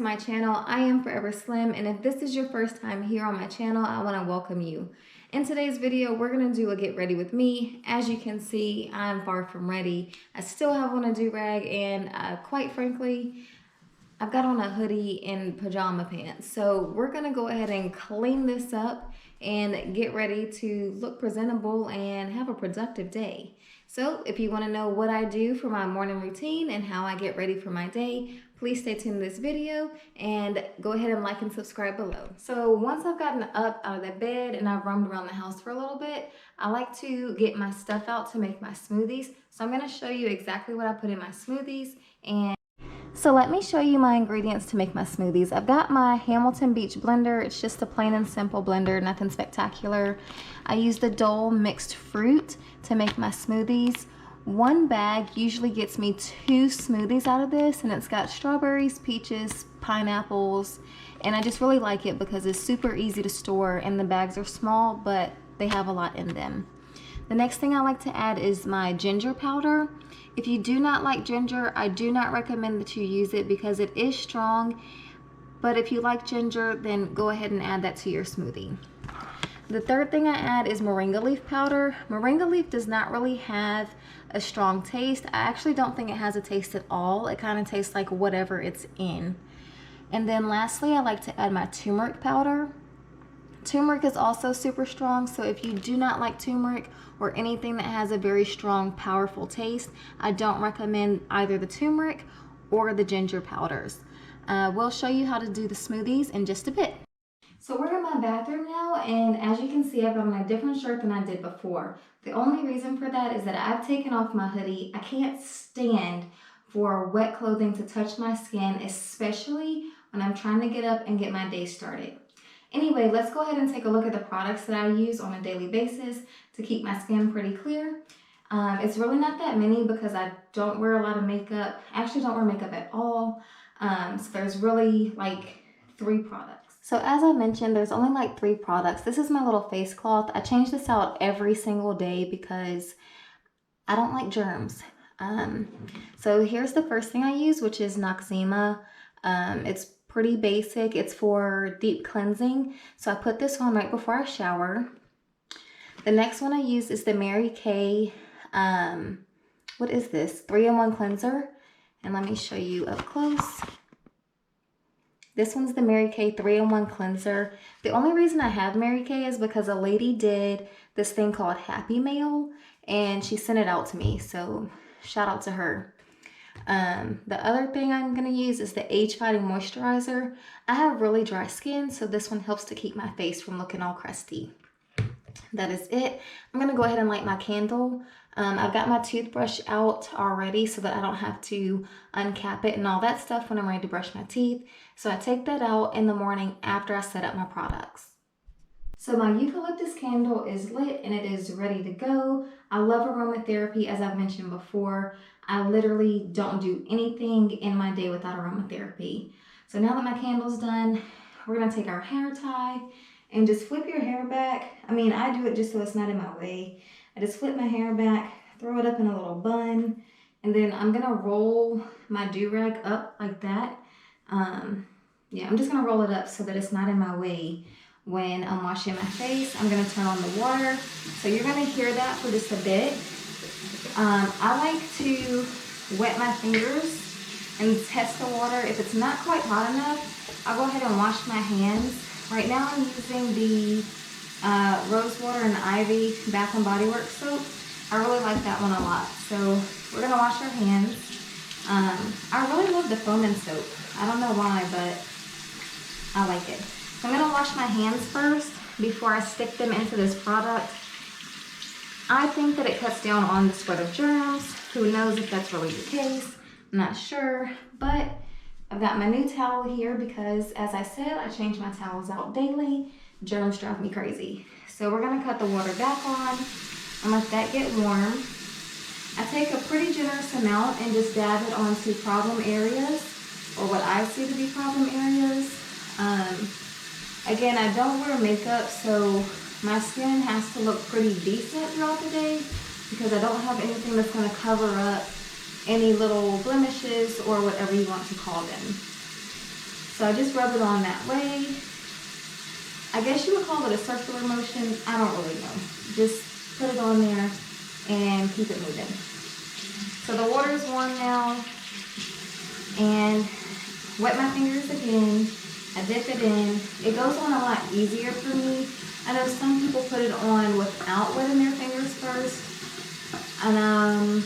to my channel. I am Forever Slim, and if this is your first time here on my channel, I want to welcome you. In today's video, we're going to do a get ready with me. As you can see, I'm far from ready. I still have on a do-rag, and quite frankly, I've got on a hoodie and pajama pants. So we're going to go ahead and clean this up and get ready to look presentable and have a productive day. So if you want to know what I do for my morning routine and how I get ready for my day, please stay tuned to this video and go ahead and like and subscribe below. So once I've gotten up out of the bed and I've roamed around the house for a little bit, I like to get my stuff out to make my smoothies. So I'm going to show you exactly what I put in my smoothies. So let me show you my ingredients to make my smoothies. I've got my Hamilton Beach blender. It's just a plain and simple blender, nothing spectacular. I use the Dole mixed fruit to make my smoothies. One bag usually gets me 2 smoothies out of this, and it's got strawberries, peaches, pineapples, and I just really like it because it's super easy to store and the bags are small, but they have a lot in them. The next thing I like to add is my ginger powder. If you do not like ginger, I do not recommend that you use it because it is strong, but if you like ginger, then go ahead and add that to your smoothie. The third thing I add is moringa leaf powder. Moringa leaf does not really have a strong taste. I actually don't think it has a taste at all. It kind of tastes like whatever it's in. And then lastly, I like to add my turmeric powder. Turmeric is also super strong, so if you do not like turmeric or anything that has a very strong, powerful taste, I don't recommend either the turmeric or the ginger powders. We'll show you how to do the smoothies in just a bit. So we're in my bathroom now, and as you can see, I've got on a different shirt than I did before. The only reason for that is that I've taken off my hoodie. I can't stand for wet clothing to touch my skin, especially when I'm trying to get up and get my day started. Anyway, let's go ahead and take a look at the products that I use on a daily basis to keep my skin pretty clear. It's really not that many because I don't wear a lot of makeup. I actually don't wear makeup at all. So there's really like 3 products. So as I mentioned, there's only like 3 products. This is my little face cloth. I change this out every single day because I don't like germs. So here's the first thing I use, which is Noxzema. It's pretty basic. It's for deep cleansing. So I put this on right before I shower. The next one I use is the Mary Kay, what is this? 3-in-1 cleanser. And let me show you up close. This one's the Mary Kay 3-in-1 cleanser. The only reason I have Mary Kay is because a lady did this thing called Happy Mail and she sent it out to me. So shout out to her. The other thing I'm going to use is the Age Fighting Moisturizer. I have really dry skin, so this one helps to keep my face from looking all crusty. That is it. I'm going to go ahead and light my candle. I've got my toothbrush out already so that I don't have to uncap it and all that stuff when I'm ready to brush my teeth. So I take that out in the morning after I set up my products. So my eucalyptus candle is lit and it is ready to go. I love aromatherapy, as I've mentioned before. I literally don't do anything in my day without aromatherapy. So now that my candle's done, we're gonna take our hair tie and just flip your hair back. I mean, I do it just so it's not in my way. I just flip my hair back, throw it up in a little bun, and then I'm gonna roll my do-rag up like that. Yeah, I'm just gonna roll it up so that it's not in my way. When I'm washing my face, I'm gonna turn on the water. So you're gonna hear that for just a bit. I like to wet my fingers and test the water. If it's not quite hot enough, I'll go ahead and wash my hands. Right now I'm using the Rose Water and Ivy Bath and Body Works soap. I really like that one a lot. So we're gonna wash our hands. I really love the foaming soap. I don't know why, but I like it. So I'm gonna wash my hands first before I stick them into this product. I think that it cuts down on the spread of germs. Who knows if that's really the case? I'm not sure, but I've got my new towel here because, as I said, I change my towels out daily. Germs drive me crazy. So we're gonna cut the water back on and let that get warm. I take a pretty generous amount and just dab it onto problem areas, or what I see to be problem areas. Again, I don't wear makeup, so my skin has to look pretty decent throughout the day because I don't have anything that's going to cover up any little blemishes or whatever you want to call them. So I just rub it on that way. I guess you would call it a circular motion. I don't really know. Just put it on there and keep it moving. So the water is warm now, and wet my fingers again. I dip it in. It goes on a lot easier for me. I know some people put it on without wetting their fingers first. And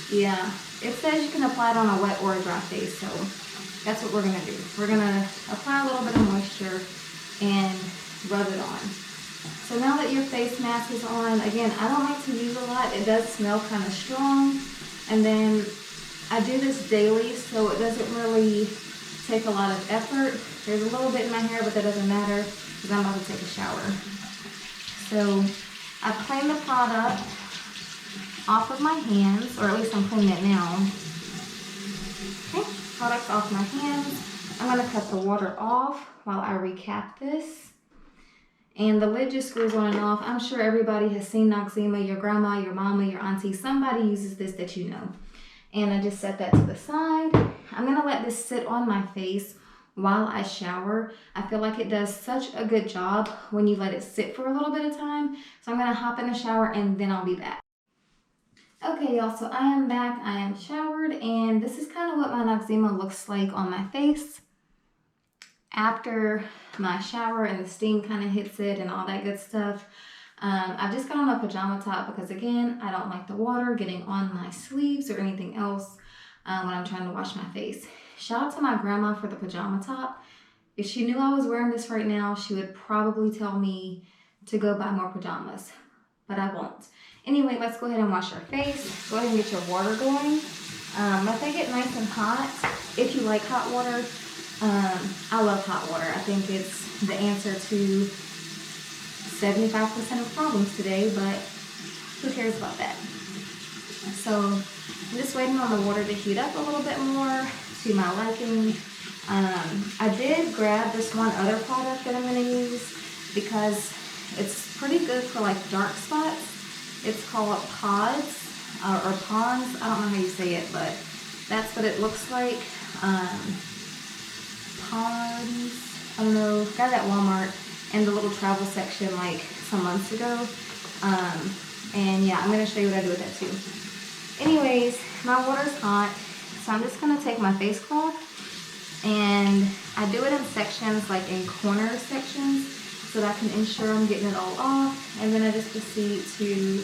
yeah, it says you can apply it on a wet or a dry face, so that's what we're gonna do. We're gonna apply a little bit of moisture and rub it on. So now that your face mask is on, again, I don't like to use a lot. It does smell kind of strong. And then I do this daily, so it doesn't really take a lot of effort. There's a little bit in my hair, but that doesn't matter because I'm about to take a shower. So I clean the product off of my hands, or at least I'm cleaning it now. Okay, product's off my hands. I'm gonna cut the water off while I recap this. And the lid just screws on and off. I'm sure everybody has seen Noxzema, your grandma, your mama, your auntie, somebody uses this that you know. And I just set that to the side. I'm gonna let this sit on my face while I shower. I feel like it does such a good job when you let it sit for a little bit of time. So I'm gonna hop in the shower and then I'll be back. Okay, y'all, so I am back. I am showered, and this is kind of what my Noxzema looks like on my face after my shower and the steam kind of hits it and all that good stuff. I've just got on a pajama top because, again, I don't like the water getting on my sleeves or anything else when I'm trying to wash my face. Shout out to my grandma for the pajama top. If she knew I was wearing this right now, she would probably tell me to go buy more pajamas, but I won't. Anyway, let's go ahead and wash our face. Go ahead and get your water going. Let that get nice and hot. If you like hot water, I love hot water. I think it's the answer to 75% of problems today, but who cares about that? So I'm just waiting on the water to heat up a little bit more to my liking. I did grab this one other product that I'm going to use because it's pretty good for like dark spots. It's called Pods or Pond's. I don't know how you say it, but that's what it looks like. Pods, I don't know, got it at Walmart in the little travel section like some months ago. And yeah, I'm going to show you what I do with that too. Anyways, my water's hot, so I'm just going to take my face cloth and I do it in sections, like in corner sections, so that I can ensure I'm getting it all off. And then I just proceed to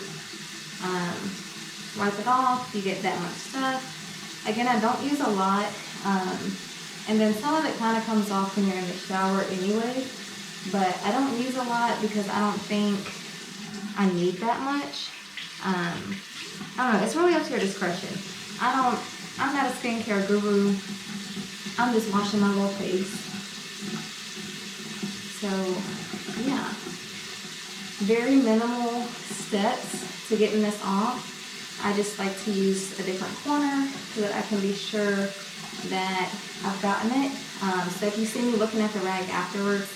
wipe it off. You get that much stuff. Again, I don't use a lot. And then some of it kind of comes off when you're in the shower anyway. But I don't use a lot because I don't think I need that much. I don't know. It's really up to your discretion. I'm not a skincare guru. I'm just washing my little face. So, yeah. Very minimal steps to getting this off. I just like to use a different corner so that I can be sure that I've gotten it. So if you see me looking at the rag afterwards,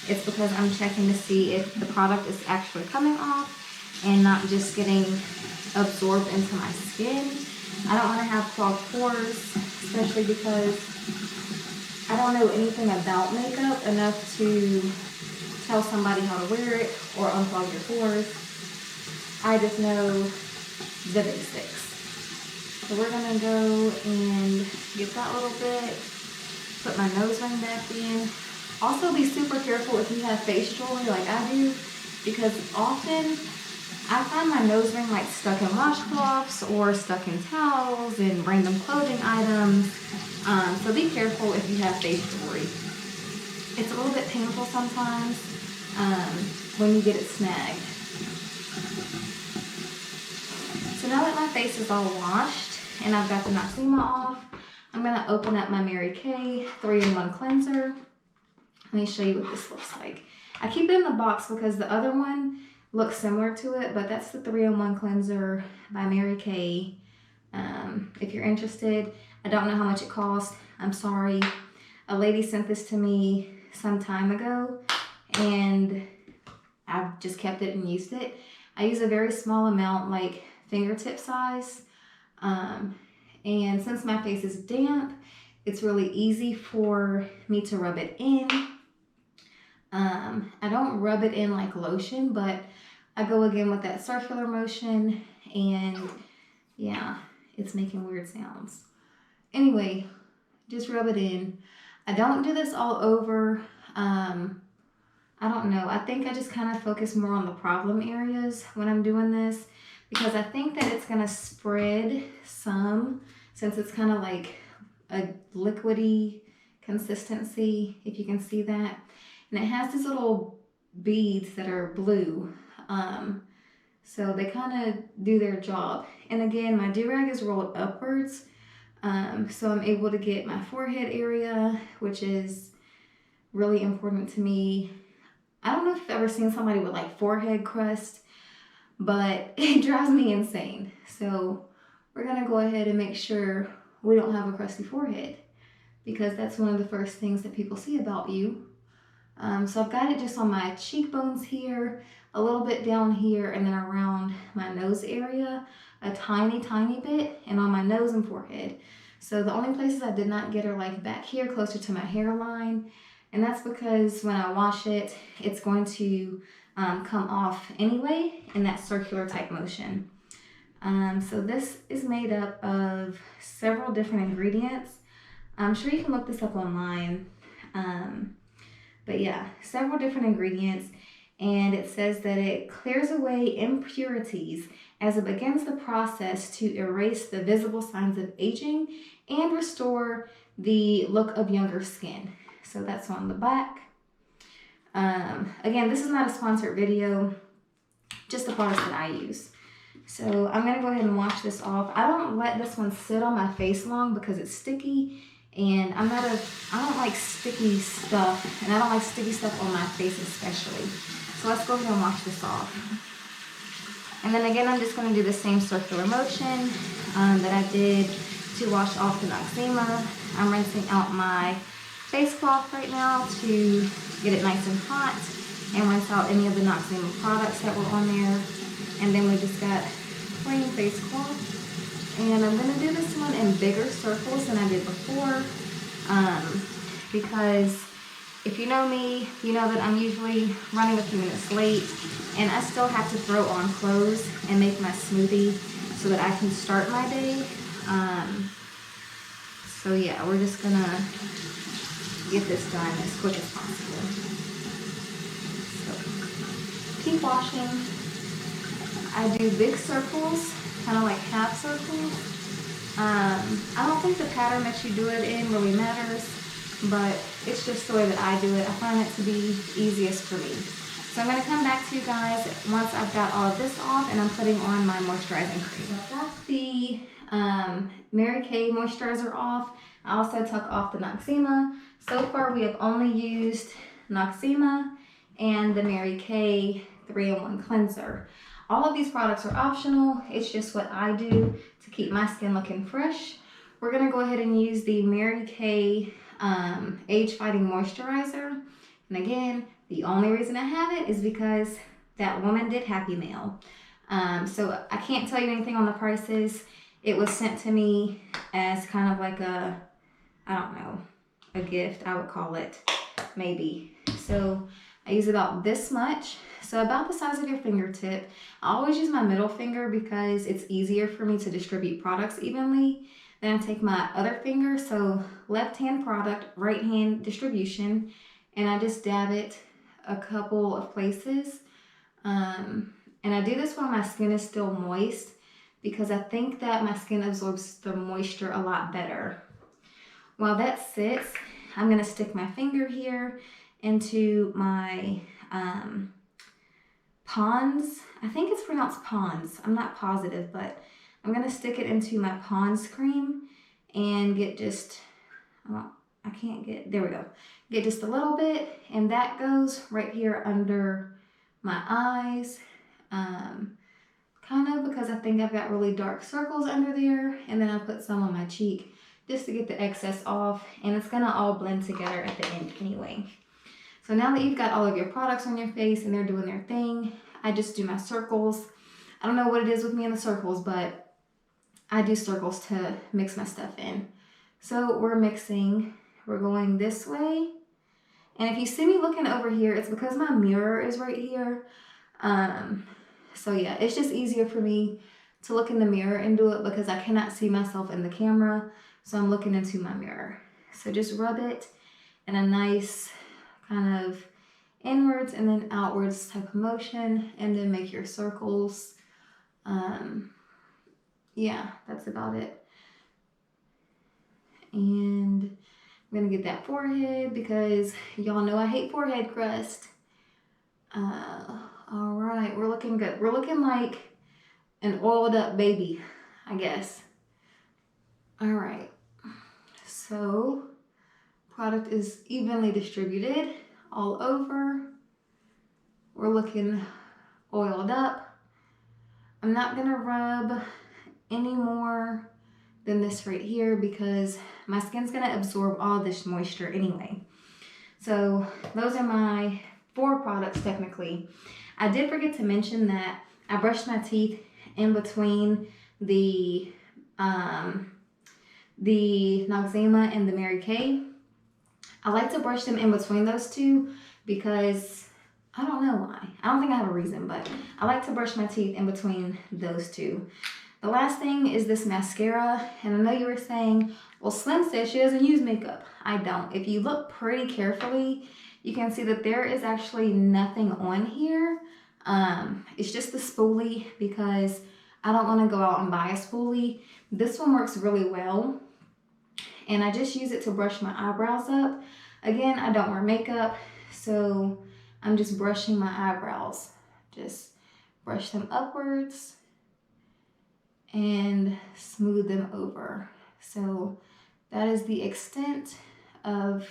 it's because I'm checking to see if the product is actually coming off and not just getting absorbed into my skin. I don't want to have clogged pores, especially because I don't know anything about makeup enough to tell somebody how to wear it or unclog your pores. I just know the basics. So we're gonna go and get that little bit, put my nose ring back in. Also be super careful if you have face jewelry like I do, because often I find my nose ring like stuck in washcloths or stuck in towels and random clothing items. So be careful if you have face jewelry. It's a little bit painful sometimes when you get it snagged. So now that my face is all washed and I've got the Noxzema off, I'm going to open up my Mary Kay 3-in-1 cleanser. Let me show you what this looks like. I keep it in the box because the other one looks similar to it, but that's the 3-in-1 cleanser by Mary Kay. If you're interested, I don't know how much it costs. I'm sorry. A lady sent this to me some time ago and I've just kept it and used it. I use a very small amount, like fingertip size. And since my face is damp, It's really easy for me to rub it in. I don't rub it in like lotion, but I go again with that circular motion, and yeah, it's making weird sounds. Anyway, just rub it in. I don't do this all over. I don't know. I think I just kind of focus more on the problem areas when I'm doing this, because I think that it's going to spread some, since it's kind of like a liquidy consistency, if you can see that. And it has these little beads that are blue. So they kind of do their job. And again, my do-rag is rolled upwards. So I'm able to get my forehead area, which is really important to me. I don't know if you've ever seen somebody with like forehead crust, but it drives me insane. So we're gonna go ahead and make sure we don't have a crusty forehead, because that's one of the first things that people see about you. So I've got it just on my cheekbones here, a little bit down here, and then around my nose area, a tiny, tiny bit, and on my nose and forehead. So the only places I did not get are like back here, closer to my hairline. And that's because when I wash it, it's going to come off anyway in that circular type motion. So this is made up of several different ingredients. I'm sure you can look this up online. But yeah, several different ingredients. And it says that it clears away impurities as it begins the process to erase the visible signs of aging and restore the look of younger skin. So that's on the back. Again, this is not a sponsored video, just the products that I use. So I'm gonna go ahead and wash this off. I don't let this one sit on my face long because it's sticky, and I don't like sticky stuff, and I don't like sticky stuff on my face especially. So let's go ahead and wash this off. And then again, I'm just gonna do the same circular motion that I did to wash off the Noxzema. I'm rinsing out my face cloth right now to get it nice and hot, and rinse out any of the Noxzema products that were on there. And then we just got plain face cloth. And I'm gonna do this one in bigger circles than I did before, because if you know me, you know that I'm usually running a few minutes late, and I still have to throw on clothes and make my smoothie so that I can start my day. So yeah, we're just gonna get this done as quick as possible. So keep washing. I do big circles, kind of like half circles. I don't think the pattern that you do it in really matters, but it's just the way that I do it. I find it to be easiest for me. So I'm going to come back to you guys once I've got all of this off and I'm putting on my moisturizing cream. I've got the Mary Kay moisturizer off. I also took off the Noxzema. So far we have only used Noxzema and the Mary Kay 3-in-1 cleanser. All of these products are optional. It's just what I do to keep my skin looking fresh. We're gonna go ahead and use the Mary Kay Age Fighting Moisturizer. And again, the only reason I have it is because that woman did Happy Mail. So I can't tell you anything on the prices. It was sent to me as kind of like a, I don't know, a gift, I would call it, maybe. So I use about this much. So about the size of your fingertip. I always use my middle finger because it's easier for me to distribute products evenly. Then I take my other finger, so left hand product, right hand distribution, and I just dab it a couple of places. And I do this while my skin is still moist because I think that my skin absorbs the moisture a lot better. While that sits, I'm gonna stick my finger here into my Pond's, I think it's pronounced Pond's, I'm not positive, but I'm gonna stick it into my Pond's cream and get just, I can't get, there we go. Get just a little bit, and that goes right here under my eyes, kind of because I think I've got really dark circles under there, and then I put some on my cheek just to get the excess off, and it's gonna all blend together at the end anyway. So now that you've got all of your products on your face and they're doing their thing, I just do my circles. I don't know what it is with me in the circles, but I do circles to mix my stuff in. So we're mixing, we're going this way. And if you see me looking over here, it's because my mirror is right here. So yeah, it's just easier for me to look in the mirror and do it because I cannot see myself in the camera. So I'm looking into my mirror. So just rub it in a nice kind of inwards and then outwards type of motion, and then make your circles. Yeah, that's about it. And I'm gonna get that forehead because y'all know I hate forehead crust. All right, we're looking good. We're looking like an oiled up baby, I guess. All right, so product is evenly distributed all over. We're looking oiled up. I'm not gonna rub any more than this right here because my skin's gonna absorb all this moisture anyway. So those are my 4 products technically. I did forget to mention that I brushed my teeth in between the Noxzema and the Mary Kay. I like to brush them in between those two because I don't know why. I don't think I have a reason, but I like to brush my teeth in between those two. The last thing is this mascara, and I know you were saying, well, Slim says she doesn't use makeup. I don't. If you look pretty carefully, you can see that there is actually nothing on here. It's just the spoolie because I don't want to go out and buy a spoolie. This one works really well, and I just use it to brush my eyebrows up. Again, I don't wear makeup, so I'm just brushing my eyebrows. Just brush them upwards and smooth them over. So that is the extent of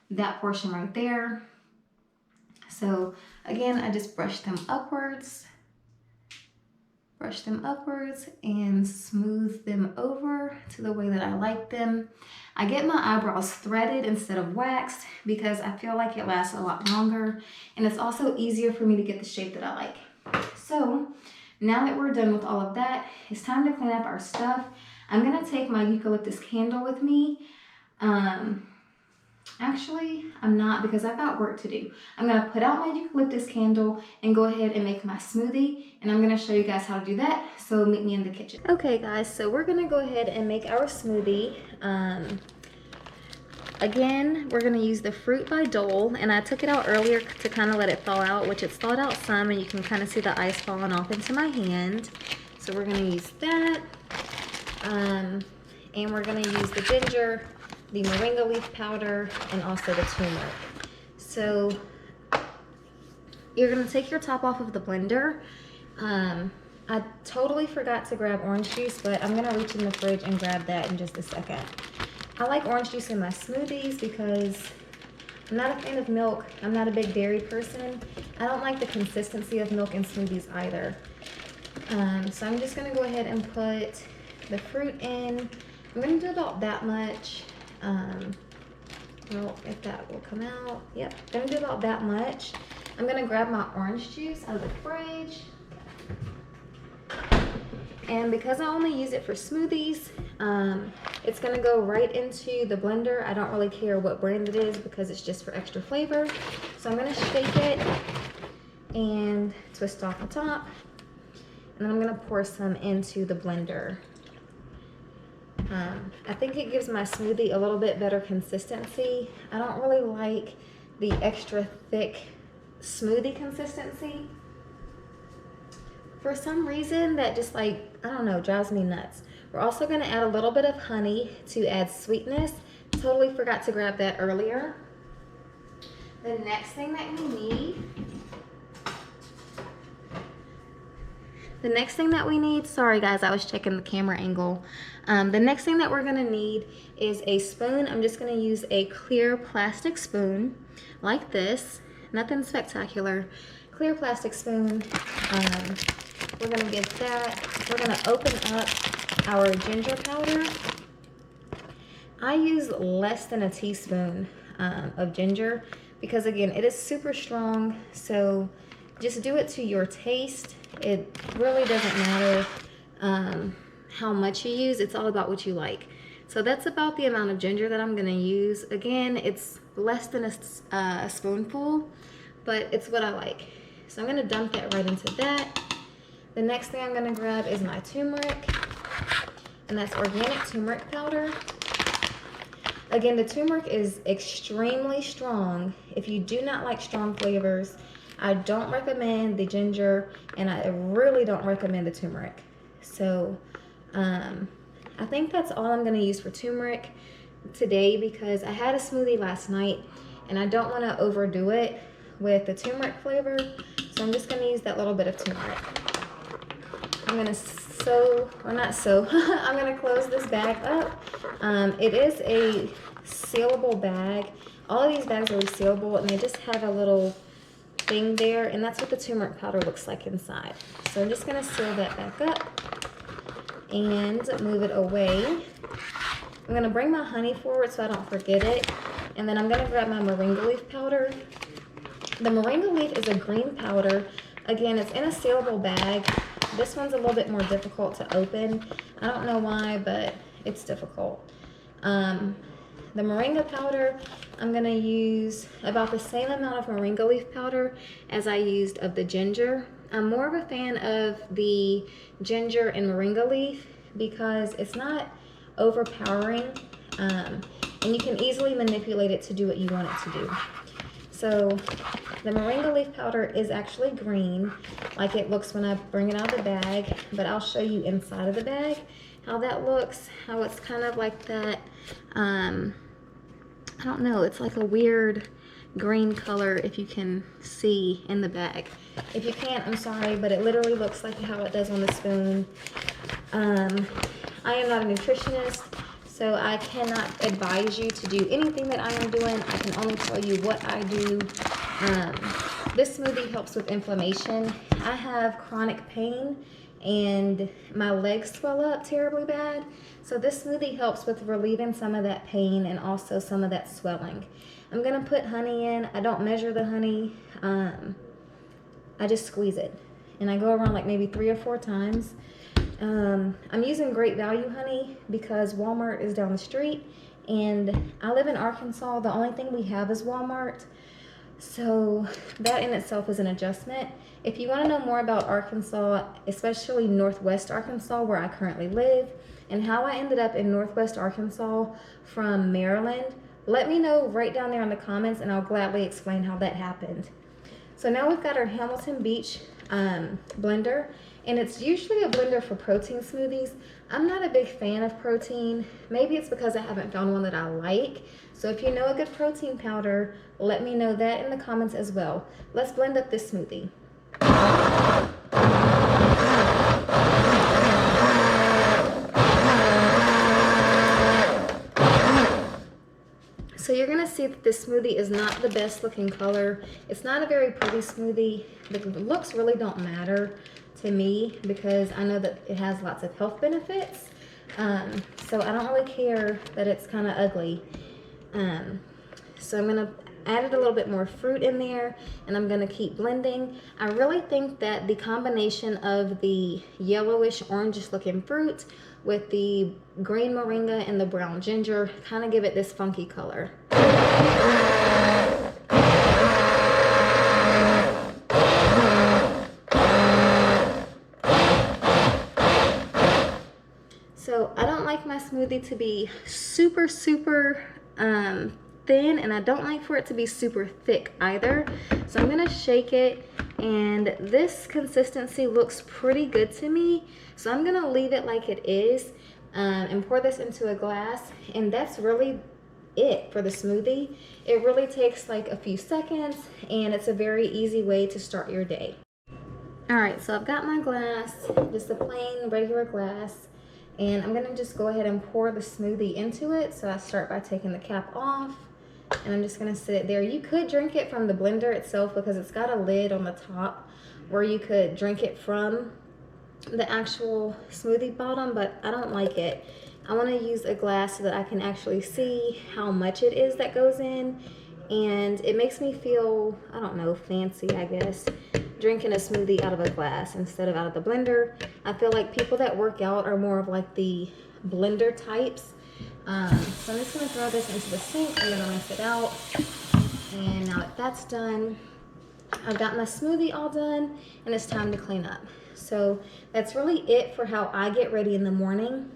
that portion right there. So again, I just brush them upwards and smooth them over to the way that I like them. I get my eyebrows threaded instead of waxed because I feel like it lasts a lot longer, and it's also easier for me to get the shape that I like. So now that we're done with all of that, it's time to clean up our stuff. I'm gonna take my eucalyptus candle with me. Actually, I'm not because I've got work to do. I'm gonna put out my eucalyptus candle and go ahead and make my smoothie, and I'm gonna show you guys how to do that. So meet me in the kitchen. Okay guys, so we're gonna go ahead and make our smoothie. Again, we're gonna use the Fruit by Dole, and I took it out earlier to kind of let it thaw out, which it's thawed out some, and you can kind of see the ice falling off into my hand. So we're gonna use that. And we're gonna use the ginger, the moringa leaf powder, and also the turmeric. So you're gonna take your top off of the blender. I totally forgot to grab orange juice, but I'm gonna reach in the fridge and grab that in just a second. I like orange juice in my smoothies because I'm not a fan of milk. I'm not a big dairy person. I don't like the consistency of milk in smoothies either. So I'm just gonna go ahead and put the fruit in. I'm gonna do about that much. Well, if that will come out. Yep, gonna do about that much. I'm gonna grab my orange juice out of the fridge. And because I only use it for smoothies, it's gonna go right into the blender. I don't really care what brand it is because it's just for extra flavor. So I'm gonna shake it and twist off the top. And then I'm gonna pour some into the blender. I think it gives my smoothie a little bit better consistency. I don't really like the extra thick smoothie consistency. For some reason that just like, I don't know, drives me nuts. We're also gonna add a little bit of honey to add sweetness. Totally forgot to grab that earlier. The next thing that we need, sorry guys, I was checking the camera angle. The next thing that we're gonna need is a spoon. I'm just gonna use a clear plastic spoon like this. Nothing spectacular. Clear plastic spoon. We're gonna get that. We're gonna open up our ginger powder. I use less than a teaspoon of ginger because again, it is super strong. So just do it to your taste. It really doesn't matter how much you use. It's all about what you like. So that's about the amount of ginger that I'm gonna use. Again, it's less than a spoonful, but it's what I like. So I'm gonna dump that right into that. The next thing I'm gonna grab is my turmeric, and that's organic turmeric powder. Again, the turmeric is extremely strong. If you do not like strong flavors, I don't recommend the ginger, and I really don't recommend the turmeric. So I think that's all I'm gonna use for turmeric today, because I had a smoothie last night and I don't wanna overdo it with the turmeric flavor. So I'm just gonna use that little bit of turmeric. I'm gonna I'm gonna close this bag up. It is a sealable bag. All of these bags are resealable, and they just have a little thing there, and that's what the turmeric powder looks like inside. So I'm just gonna seal that back up and move it away. I'm gonna bring my honey forward so I don't forget it, and then I'm gonna grab my moringa leaf powder. The moringa leaf is a green powder. Again, it's in a sealable bag. This one's a little bit more difficult to open. I don't know why, but it's difficult. The moringa powder, I'm gonna use about the same amount of moringa leaf powder as I used of the ginger. I'm more of a fan of the ginger and moringa leaf because it's not overpowering, and you can easily manipulate it to do what you want it to do. So the moringa leaf powder is actually green, like it looks when I bring it out of the bag, but I'll show you inside of the bag how that looks, how it's kind of like that, I don't know, it's like a weird green color if you can see in the bag. If you can't, I'm sorry, but it literally looks like how it does on the spoon. I am not a nutritionist, so I cannot advise you to do anything that I am doing. I can only tell you what I do. This smoothie helps with inflammation. I have chronic pain and my legs swell up terribly bad. So this smoothie helps with relieving some of that pain and also some of that swelling. I'm gonna put honey in. I don't measure the honey. I just squeeze it. And I go around like maybe 3 or 4 times. I'm using Great Value honey because Walmart is down the street, and I live in Arkansas. The only thing we have is Walmart, so that in itself is an adjustment. If you want to know more about Arkansas, especially Northwest Arkansas where I currently live, and how I ended up in Northwest Arkansas from Maryland, let me know right down there in the comments and I'll gladly explain how that happened. So now we've got our Hamilton Beach blender, and it's usually a blender for protein smoothies. I'm not a big fan of protein. Maybe it's because I haven't found one that I like. So if you know a good protein powder, let me know that in the comments as well. Let's blend up this smoothie. So you're gonna see that this smoothie is not the best looking color. It's not a very pretty smoothie. The looks really don't matter to me because I know that it has lots of health benefits. So I don't really care that it's kind of ugly. So I'm gonna add a little bit more fruit in there, and I'm gonna keep blending. I really think that the combination of the yellowish orangish looking fruit with the green moringa and the brown ginger kind of give it this funky color. So I don't like my smoothie to be super thin, and I don't like for it to be super thick either. So I'm gonna shake it, and this consistency looks pretty good to me. So I'm gonna leave it like it is and pour this into a glass, and that's really it for the smoothie. It really takes like a few seconds, and it's a very easy way to start your day. All right, so I've got my glass, just a plain regular glass, and I'm gonna just go ahead and pour the smoothie into it. So I start by taking the cap off, and I'm just gonna sit it there. You could drink it from the blender itself because it's got a lid on the top where you could drink it from the actual smoothie bottom, but I don't like it. I want to use a glass so that I can actually see how much it is that goes in, and it makes me feel, I don't know, fancy, I guess, drinking a smoothie out of a glass instead of out of the blender. I feel like people that work out are more of like the blender types. So I'm just gonna throw this into the sink. I'm gonna rinse it out. And now that that's done, I've got my smoothie all done and it's time to clean up. So that's really it for how I get ready in the morning.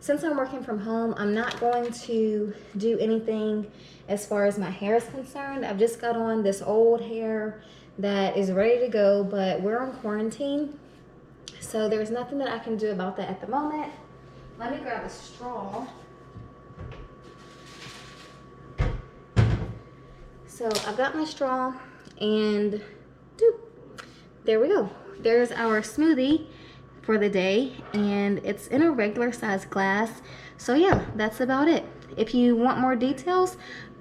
Since I'm working from home, I'm not going to do anything as far as my hair is concerned. I've just got on this old hair that is ready to go, but we're on quarantine. So there's nothing that I can do about that at the moment. Let me grab a straw. So I've got my straw and there we go. There's our smoothie for the day and it's in a regular size glass. So yeah, that's about it. If you want more details,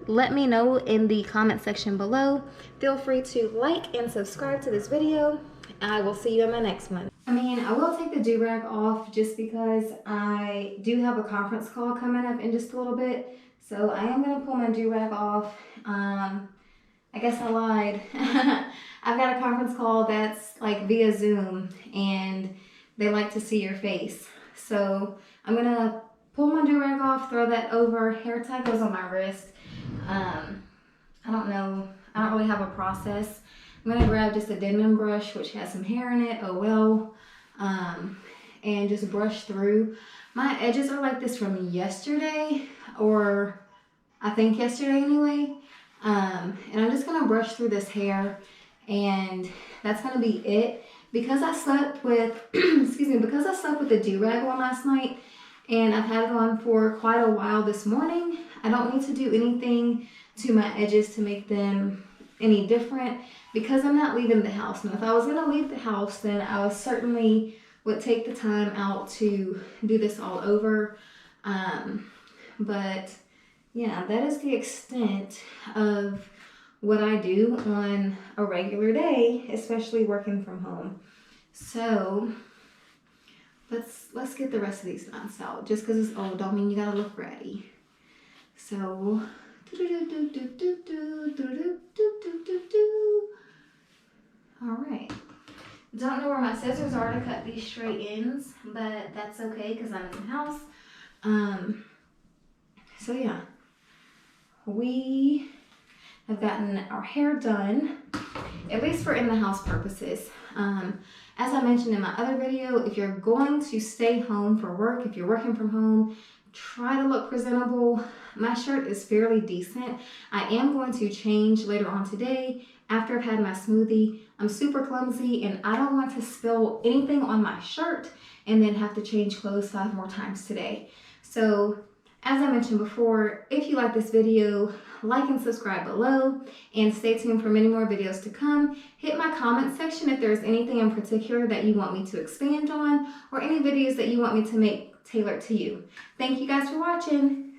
let me know in the comment section below. Feel free to like and subscribe to this video. I will see you in my next one. I will take the do-rag off just because I do have a conference call coming up in just a little bit. So I am gonna pull my do-rag off. I guess I lied. I've got a conference call that's like via Zoom and they like to see your face. So I'm gonna pull my do-rag off, throw that over. Hair tie goes on my wrist. I don't know. I don't really have a process. I'm gonna grab just a Denman brush, which has some hair in it. Oh well. And just brush through. My edges are like this from yesterday, or I think yesterday anyway. And I'm just gonna brush through this hair, and that's gonna be it. Because I slept with, excuse me, because I slept with the do-rag on last night, and I've had it on for quite a while this morning, I don't need to do anything to my edges to make them any different because I'm not leaving the house. Now, if I was gonna leave the house, then I certainly would take the time out to do this all over. But yeah, that is the extent of what I do on a regular day, especially working from home. So let's get the rest of these knots out. Just because it's old don't mean you gotta look ready. So all right. Don't know where my scissors are to cut these straight ends, but that's okay because I'm in the house. So yeah, we have gotten our hair done, at least for in the house purposes. As I mentioned in my other video, if you're going to stay home for work, if you're working from home, try to look presentable. My shirt is fairly decent. I am going to change later on today after I've had my smoothie. I'm super clumsy and I don't want to spill anything on my shirt and then have to change clothes 5 more times today. So as I mentioned before, if you like this video, like and subscribe below and stay tuned for many more videos to come. Hit my comment section if there's anything in particular that you want me to expand on or any videos that you want me to make tailored to you. Thank you guys for watching.